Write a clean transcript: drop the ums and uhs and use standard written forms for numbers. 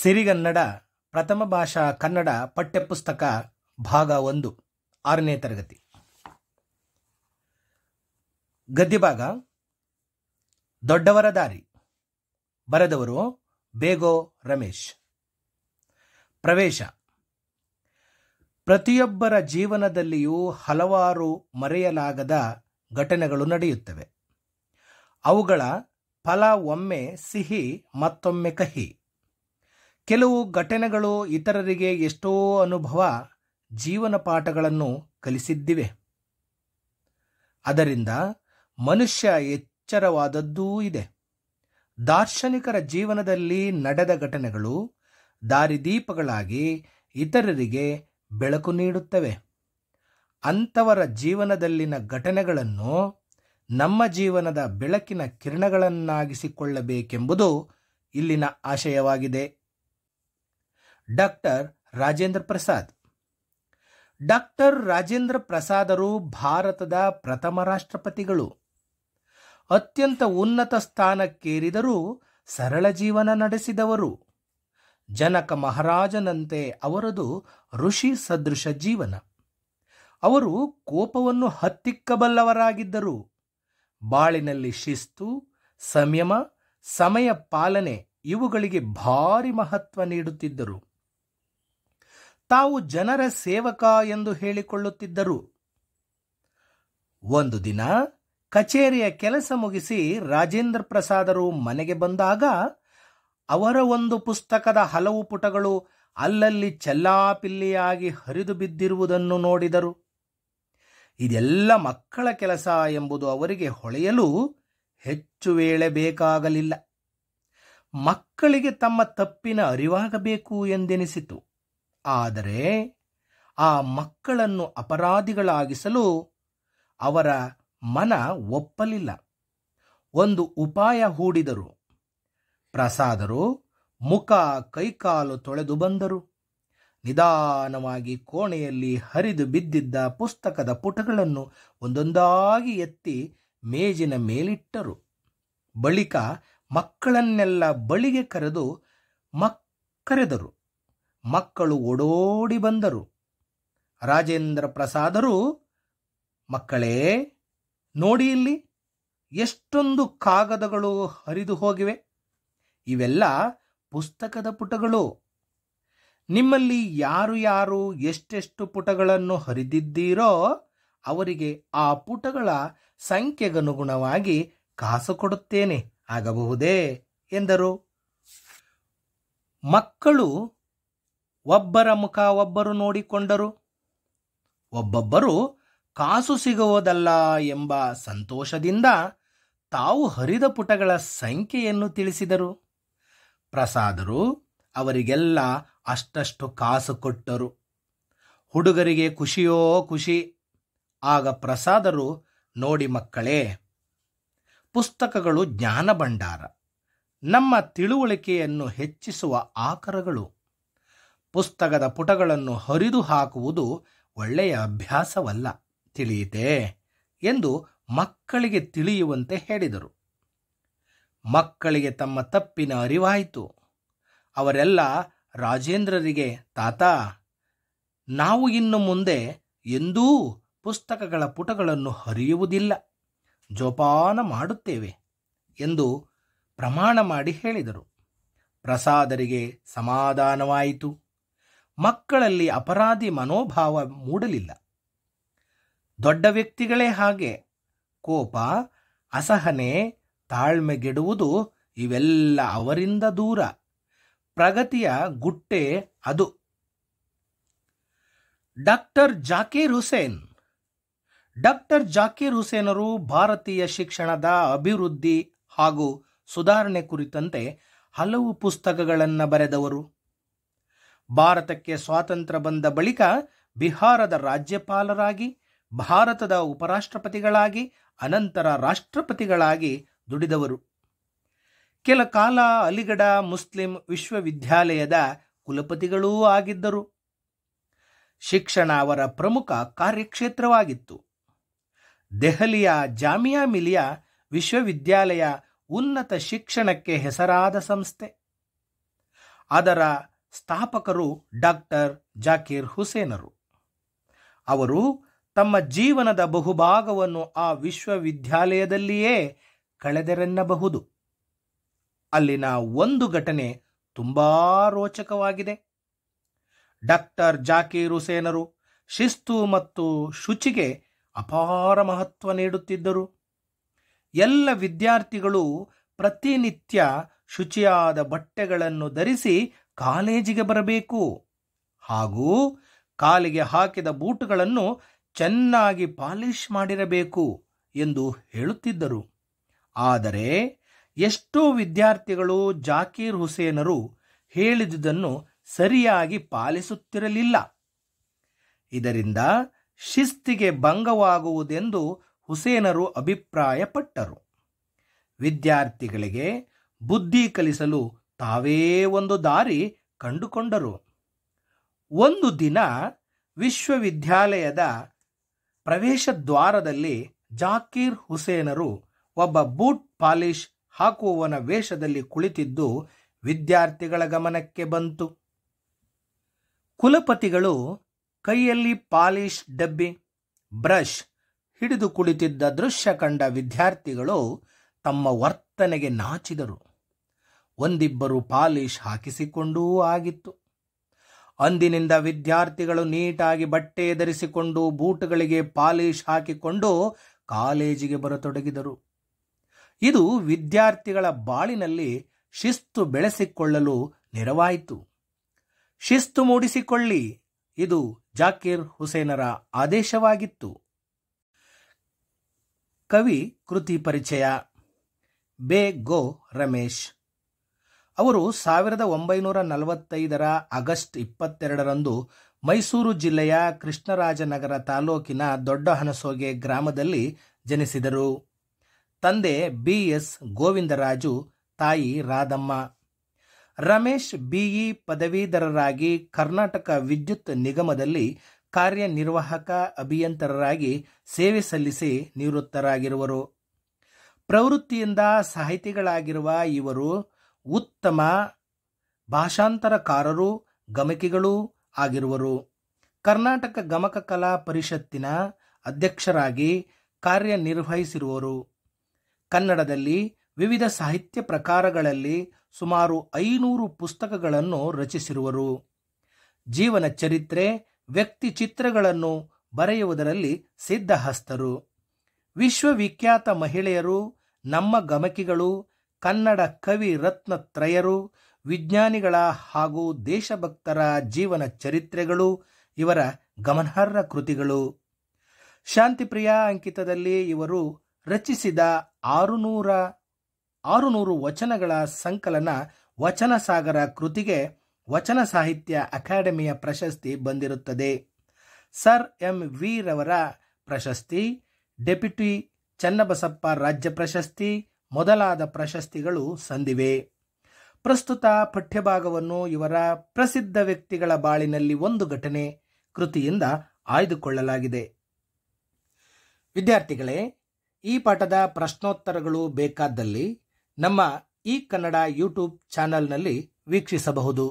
ಸಿರಿಗನ್ನಡ ಪ್ರಥಮ ಭಾಷಾ ಕನ್ನಡ ಪಠ್ಯಪುಸ್ತಕ ಭಾಗ 1 6ನೇ ತರಗತಿ. ಗದ್ಯಭಾಗ ದೊಡ್ಡವರ ದಾರಿ. ಬರೆದವರು ಬೇಗೋ ರಮೇಶ್. ಪ್ರವೇಶ. ಪ್ರತಿಯೊಬ್ಬರ ಜೀವನದಲ್ಲಿಯೂ ಹಲವಾರು ಮರೆಯಲಾಗದ ಘಟನೆಗಳು ನಡೆಯುತ್ತವೆ. ಅವುಗಳ ಫಲ ಒಮ್ಮೆ ಸಿಹಿ, ಮತ್ತೊಮ್ಮೆ ಕಹಿ. ಕೆಲವು ಘಟನೆಗಳು ಇತರರಿಗೆ ಎಷ್ಟೋ ಅನುಭವ, ಜೀವನ ಪಾಠಗಳನ್ನು ಕಲಿಸಿದ್ದಿವೆ. ಅದರಿಂದ ಮನುಷ್ಯ ಎಚ್ಚರವಾದದ್ದೂ ಇದೆ. ದಾರ್ಶನಿಕರ ಜೀವನದಲ್ಲಿ ನಡೆದ ಘಟನೆಗಳು ದಾರಿದೀಪಗಳಾಗಿ ಇತರರಿಗೆ ಬೆಳಕು ನೀಡುತ್ತವೆ. ಅಂಥವರ ಜೀವನದಲ್ಲಿನ ಘಟನೆಗಳನ್ನು ನಮ್ಮ ಜೀವನದ ಬೆಳಕಿನ ಕಿರಣಗಳನ್ನಾಗಿಸಿಕೊಳ್ಳಬೇಕೆಂಬುದು ಇಲ್ಲಿನ ಆಶಯವಾಗಿದೆ. ಡಾಕ್ಟರ್ ರಾಜೇಂದ್ರ ಪ್ರಸಾದ್. ಡಾಕ್ಟರ್ ರಾಜೇಂದ್ರ ಪ್ರಸಾದರು ಭಾರತದ ಪ್ರಥಮ ರಾಷ್ಟ್ರಪತಿಗಳು. ಅತ್ಯಂತ ಉನ್ನತ ಸ್ಥಾನಕ್ಕೇರಿದರೂ ಸರಳ ಜೀವನ ನಡೆಸಿದವರು. ಜನಕ ಮಹಾರಾಜನಂತೆ ಅವರದು ಋಷಿ ಸದೃಶ ಜೀವನ. ಅವರು ಕೋಪವನ್ನು ಹತ್ತಿಕ್ಕಬಲ್ಲವರಾಗಿದ್ದರು. ಬಾಳಿನಲ್ಲಿ ಶಿಸ್ತು, ಸಂಯಮ, ಸಮಯ ಪಾಲನೆ ಇವುಗಳಿಗೆ ಭಾರಿ ಮಹತ್ವ ನೀಡುತ್ತಿದ್ದರು. ತಾವು ಜನರ ಸೇವಕ ಎಂದು ಹೇಳಿಕೊಳ್ಳುತ್ತಿದ್ದರು. ಒಂದು ದಿನ ಕಚೇರಿಯ ಕೆಲಸ ಮುಗಿಸಿ ರಾಜೇಂದ್ರ ಪ್ರಸಾದರು ಮನೆಗೆ ಬಂದಾಗ ಅವರ ಒಂದು ಪುಸ್ತಕದ ಹಲವು ಪುಟಗಳು ಅಲ್ಲಲ್ಲಿ ಚೆಲ್ಲಾಪಿಲ್ಲಿಯಾಗಿ ಹರಿದು ಬಿದ್ದಿರುವುದನ್ನು ನೋಡಿದರು. ಇದೆಲ್ಲ ಮಕ್ಕಳ ಕೆಲಸ ಎಂಬುದು ಅವರಿಗೆ ಹೊಳೆಯಲು ಹೆಚ್ಚು ವೇಳೆ ಬೇಕಾಗಲಿಲ್ಲ. ಮಕ್ಕಳಿಗೆ ತಮ್ಮ ತಪ್ಪಿನ ಅರಿವಾಗಬೇಕು ಎಂದೆನಿಸಿತು. ಆದರೆ ಆ ಮಕ್ಕಳನ್ನು ಅಪರಾಧಿಗಳಾಗಿಸಲು ಅವರ ಮನ ಒಪ್ಪಲಿಲ್ಲ. ಒಂದು ಉಪಾಯ ಹೂಡಿದರು. ಪ್ರಸಾದರು ಮುಖ ಕೈಕಾಲು ತೊಳೆದು ಬಂದರು. ನಿಧಾನವಾಗಿ ಕೋಣೆಯಲ್ಲಿ ಹರಿದು ಬಿದ್ದಿದ್ದ ಪುಸ್ತಕದ ಪುಟಗಳನ್ನು ಒಂದೊಂದಾಗಿ ಎತ್ತಿ ಮೇಜಿನ ಮೇಲಿಟ್ಟರು. ಬಳಿಕ ಮಕ್ಕಳನ್ನೆಲ್ಲ ಬಳಿಗೆ ಕರೆದರು. ಮಕ್ಕಳು ಓಡೋಡಿ ಬಂದರು. ರಾಜೇಂದ್ರ ಪ್ರಸಾದರು, ಮಕ್ಕಳೇ ನೋಡಿ, ಇಲ್ಲಿ ಎಷ್ಟೊಂದು ಕಾಗದಗಳು ಹರಿದು ಹೋಗಿವೆ. ಇವೆಲ್ಲ ಪುಸ್ತಕದ ಪುಟಗಳು. ನಿಮ್ಮಲ್ಲಿ ಯಾರು ಯಾರು ಎಷ್ಟೆಷ್ಟು ಪುಟಗಳನ್ನು ಹರಿದಿದ್ದೀರೋ ಅವರಿಗೆ ಆ ಪುಟಗಳ ಸಂಖ್ಯೆಗನುಗುಣವಾಗಿ ಕಾಸು ಕೊಡುತ್ತೇನೆ, ಆಗಬಹುದೇ ಎಂದರು. ಮಕ್ಕಳು ಒಬ್ಬರ ಮುಖ ಒಬ್ಬರು ನೋಡಿಕೊಂಡರು. ಒಬ್ಬೊಬ್ಬರು ಕಾಸು ಸಿಗುವುದಲ್ಲ ಎಂಬ ಸಂತೋಷದಿಂದ ತಾವು ಹರಿದ ಪುಟಗಳ ಸಂಖ್ಯೆಯನ್ನು ತಿಳಿಸಿದರು. ಪ್ರಸಾದರು ಅವರಿಗೆಲ್ಲ ಅಷ್ಟಷ್ಟು ಕಾಸು ಕೊಟ್ಟರು. ಹುಡುಗರಿಗೆ ಖುಷಿಯೋ ಖುಷಿ. ಆಗ ಪ್ರಸಾದರು, ನೋಡಿ ಮಕ್ಕಳೇ, ಪುಸ್ತಕಗಳು ಜ್ಞಾನ ಭಂಡಾರ, ನಮ್ಮ ತಿಳುವಳಿಕೆಯನ್ನು ಹೆಚ್ಚಿಸುವ ಆಕರಗಳು. ಪುಸ್ತಕದ ಪುಟಗಳನ್ನು ಹರಿದು ಹಾಕುವುದು ಒಳ್ಳೆಯ ಅಭ್ಯಾಸವಲ್ಲ, ತಿಳಿಯಿತೆ ಎಂದು ಮಕ್ಕಳಿಗೆ ತಿಳಿಯುವಂತೆ ಹೇಳಿದರು. ಮಕ್ಕಳಿಗೆ ತಮ್ಮ ತಪ್ಪಿನ ಅರಿವಾಯಿತು. ಅವರೆಲ್ಲ ರಾಜೇಂದ್ರರಿಗೆ, ತಾತ, ನಾವು ಇನ್ನು ಮುಂದೆ ಎಂದೂ ಪುಸ್ತಕಗಳ ಪುಟಗಳನ್ನು ಹರಿಯುವುದಿಲ್ಲ, ಜೋಪಾನ ಮಾಡುತ್ತೇವೆ ಎಂದು ಪ್ರಮಾಣ ಮಾಡಿ ಹೇಳಿದರು. ಪ್ರಸಾದರಿಗೆ ಸಮಾಧಾನವಾಯಿತು. ಮಕ್ಕಳಲ್ಲಿ ಅಪರಾಧಿ ಮನೋಭಾವ ಮೂಡಲಿಲ್ಲ. ದೊಡ್ಡ ವ್ಯಕ್ತಿಗಳೇ ಹಾಗೆ. ಕೋಪ, ಅಸಹನೆ, ತಾಳ್ಮೆಗೆಡುವುದು ಇವೆಲ್ಲ ಅವರಿಂದ ದೂರ. ಪ್ರಗತಿಯ ಗುಟ್ಟೆ ಅದು. ಡಾಕ್ಟರ್ ಜಾಕೀರ್ ಹುಸೇನ್. ಡಾಕ್ಟರ್ ಜಾಕೀರ್ ಹುಸೇನರು ಭಾರತೀಯ ಶಿಕ್ಷಣದ ಅಭಿವೃದ್ಧಿ ಹಾಗೂ ಸುಧಾರಣೆ ಕುರಿತಂತೆ ಹಲವು ಪುಸ್ತಕಗಳನ್ನು ಬರೆದವರು. ಭಾರತಕ್ಕೆ ಸ್ವಾತಂತ್ರ್ಯ ಬಂದ ಬಳಿಕ ಬಿಹಾರದ ರಾಜ್ಯಪಾಲರಾಗಿ, ಭಾರತದ ಉಪರಾಷ್ಟ್ರಪತಿಗಳಾಗಿ, ಅನಂತರ ರಾಷ್ಟ್ರಪತಿಗಳಾಗಿ ದುಡಿದವರು. ಕೆಲ ಕಾಲ ಅಲಿಗಢ ಮುಸ್ಲಿಂ ವಿಶ್ವವಿದ್ಯಾಲಯದ ಕುಲಪತಿಗಳೂ ಆಗಿದ್ದರು. ಶಿಕ್ಷಣ ಅವರ ಪ್ರಮುಖ ಕಾರ್ಯಕ್ಷೇತ್ರವಾಗಿತ್ತು. ದೆಹಲಿಯ ಜಾಮಿಯಾ ಮಿಲಿಯಾ ವಿಶ್ವವಿದ್ಯಾಲಯ ಉನ್ನತ ಶಿಕ್ಷಣಕ್ಕೆ ಹೆಸರಾದ ಸಂಸ್ಥೆ. ಅದರ ಸ್ಥಾಪಕರು ಡಾಕ್ಟರ್ ಜಾಕೀರ್ ಹುಸೇನರು. ಅವರು ತಮ್ಮ ಜೀವನದ ಬಹುಭಾಗವನ್ನು ಆ ವಿಶ್ವವಿದ್ಯಾಲಯದಲ್ಲಿಯೇ ಕಳೆದರೆನ್ನಬಹುದು. ಅಲ್ಲಿನ ಒಂದು ಘಟನೆ ತುಂಬಾ ರೋಚಕವಾಗಿದೆ. ಡಾಕ್ಟರ್ ಜಾಕೀರ್ ಹುಸೇನರು ಶಿಸ್ತು ಮತ್ತು ಶುಚಿಗೆ ಅಪಾರ ಮಹತ್ವ ನೀಡುತ್ತಿದ್ದರು. ಎಲ್ಲ ವಿದ್ಯಾರ್ಥಿಗಳು ಪ್ರತಿನಿತ್ಯ ಶುಚಿಯಾದ ಬಟ್ಟೆಗಳನ್ನು ಧರಿಸಿ ಕಾಲೇಜಿಗೆ ಬರಬೇಕು ಹಾಗೂ ಕಾಲಿಗೆ ಹಾಕಿದ ಬೂಟುಗಳನ್ನು ಚೆನ್ನಾಗಿ ಪಾಲಿಶ್ ಮಾಡಿರಬೇಕು ಎಂದು ಹೇಳುತ್ತಿದ್ದರು. ಆದರೆ ಎಷ್ಟೋ ವಿದ್ಯಾರ್ಥಿಗಳು ಜಾಕೀರ್ ಹುಸೇನರು ಹೇಳಿದುದನ್ನು ಸರಿಯಾಗಿ ಪಾಲಿಸುತ್ತಿರಲಿಲ್ಲ. ಇದರಿಂದ ಶಿಸ್ತಿಗೆ ಭಂಗವಾಗುವುದೆಂದು ಹುಸೇನರು ಅಭಿಪ್ರಾಯಪಟ್ಟರು. ವಿದ್ಯಾರ್ಥಿಗಳಿಗೆ ಬುದ್ಧಿ ಕಲಿಸಲು ತಾವೇ ಒಂದು ದಾರಿ ಕಂಡುಕೊಂಡರು. ಒಂದು ದಿನ ವಿಶ್ವವಿದ್ಯಾಲಯದ ಪ್ರವೇಶ ದ್ವಾರದಲ್ಲಿ ಜಾಕೀರ್ ಹುಸೇನರು ಒಬ್ಬ ಬೂಟ್ ಪಾಲಿಶ್ ಹಾಕುವವನ ವೇಷದಲ್ಲಿ ಕುಳಿತಿದ್ದು ವಿದ್ಯಾರ್ಥಿಗಳ ಗಮನಕ್ಕೆ ಬಂತು. ಕುಲಪತಿಗಳು ಕೈಯಲ್ಲಿ ಪಾಲಿಶ್ ಡಬ್ಬಿ, ಬ್ರಷ್ ಹಿಡಿದು ಕುಳಿತಿದ್ದ ದೃಶ್ಯ ಕಂಡ ವಿದ್ಯಾರ್ಥಿಗಳು ತಮ್ಮ ವರ್ತನೆಗೆ ನಾಚಿದರು. ಒಂದಿಬ್ಬರು ಪಾಲಿಶ್ ಹಾಕಿಸಿಕೊಂಡೂ ಆಗಿತ್ತು. ಅಂದಿನಿಂದ ವಿದ್ಯಾರ್ಥಿಗಳು ನೀಟಾಗಿ ಬಟ್ಟೆ ಧರಿಸಿಕೊಂಡು ಬೂಟುಗಳಿಗೆ ಪಾಲಿಶ್ ಹಾಕಿಕೊಂಡು ಕಾಲೇಜಿಗೆ ಬರತೊಡಗಿದರು. ಇದು ವಿದ್ಯಾರ್ಥಿಗಳ ಬಾಳಿನಲ್ಲಿ ಶಿಸ್ತು ಬೆಳೆಸಿಕೊಳ್ಳಲು ನೆರವಾಯಿತು. ಶಿಸ್ತು ಮೂಡಿಸಿಕೊಳ್ಳಿ, ಇದು ಜಾಕೀರ್ ಹುಸೇನರ ಆದೇಶವಾಗಿತ್ತು. ಕವಿ ಕೃತಿ ಪರಿಚಯ. ಬೆ.ಗೊ. ರಮೇಶ್ ಅವರು 1945 ಆಗಸ್ಟ್ 22 ಮೈಸೂರು ಜಿಲ್ಲೆಯ ಕೃಷ್ಣರಾಜನಗರ ತಾಲೂಕಿನ ದೊಡ್ಡಹನಸೋಗೆ ಗ್ರಾಮದಲ್ಲಿ ಜನಿಸಿದರು. ತಂದೆ ಬಿ.ಎಸ್. ಗೋವಿಂದರಾಜು, ತಾಯಿ ರಾಧಮ್ಮ. ರಮೇಶ್ ಬಿಇ ಪದವೀಧರರಾಗಿ ಕರ್ನಾಟಕ ವಿದ್ಯುತ್ ನಿಗಮದಲ್ಲಿ ಕಾರ್ಯನಿರ್ವಾಹಕ ಅಭಿಯಂತರರಾಗಿ ಸೇವೆ ಸಲ್ಲಿಸಿ ನಿವೃತ್ತರಾಗಿರುವರು. ಪ್ರವೃತ್ತಿಯಿಂದ ಸಾಹಿತಿಗಳಾಗಿರುವ ಇವರು ಉತ್ತಮ ಭಾಷಾಂತರಕಾರರು, ಗಮಕಿಗಳೂ ಆಗಿರುವರು. ಕರ್ನಾಟಕ ಗಮಕ ಕಲಾ ಪರಿಷತ್ತಿನ ಅಧ್ಯಕ್ಷರಾಗಿ ಕಾರ್ಯನಿರ್ವಹಿಸಿರುವರು. ಕನ್ನಡದಲ್ಲಿ ವಿವಿಧ ಸಾಹಿತ್ಯ ಪ್ರಕಾರಗಳಲ್ಲಿ ಸುಮಾರು 500 ಪುಸ್ತಕಗಳನ್ನು ರಚಿಸಿರುವರು. ಜೀವನ ಚರಿತ್ರೆ, ವ್ಯಕ್ತಿ ಚಿತ್ರಗಳನ್ನು ಬರೆಯುವುದರಲ್ಲಿ ಸಿದ್ಧಹಸ್ತರು. ವಿಶ್ವವಿಖ್ಯಾತ ಮಹಿಳೆಯರು, ನಮ್ಮ ಗಮಕಿಗಳು, ಕನ್ನಡ ಕವಿ ರತ್ನತ್ರಯರು, ವಿಜ್ಞಾನಿಗಳ ಹಾಗೂ ದೇಶಭಕ್ತರ ಜೀವನ ಚರಿತ್ರೆಗಳು ಇವರ ಗಮನಾರ್ಹ ಕೃತಿಗಳು. ಶಾಂತಿಪ್ರಿಯ ಅಂಕಿತದಲ್ಲಿ ಇವರು ರಚಿಸಿದ 600 ವಚನಗಳ ಸಂಕಲನ ವಚನ ಸಾಗರ ಕೃತಿಗೆ ವಚನ ಸಾಹಿತ್ಯ ಅಕಾಡೆಮಿಯ ಪ್ರಶಸ್ತಿ ಬಂದಿರುತ್ತದೆ. Sir MV. ರವರ ಪ್ರಶಸ್ತಿ, ಡೆಪ್ಯೂಟಿ ಚನ್ನಬಸಪ್ಪ ರಾಜ್ಯ ಪ್ರಶಸ್ತಿ ಮೊದಲಾದ ಪ್ರಶಸ್ತಿಗಳು ಸಂದಿವೆ. ಪ್ರಸ್ತುತ ಪಠ್ಯಭಾಗವನ್ನು ಇವರ ಪ್ರಸಿದ್ಧ ವ್ಯಕ್ತಿಗಳ ಬಾಳಿನಲ್ಲಿ ಒಂದು ಘಟನೆ ಕೃತಿಯಿಂದ ಆಯ್ದುಕೊಳ್ಳಲಾಗಿದೆ. ವಿದ್ಯಾರ್ಥಿಗಳೇ, ಈ ಪಾಠದ ಪ್ರಶ್ನೋತ್ತರಗಳು ಬೇಕಾದಲ್ಲಿ ನಮ್ಮ ಈ ಕನ್ನಡ ಯೂಟ್ಯೂಬ್ ಚಾನೆಲ್ನಲ್ಲಿ ವೀಕ್ಷಿಸಬಹುದು.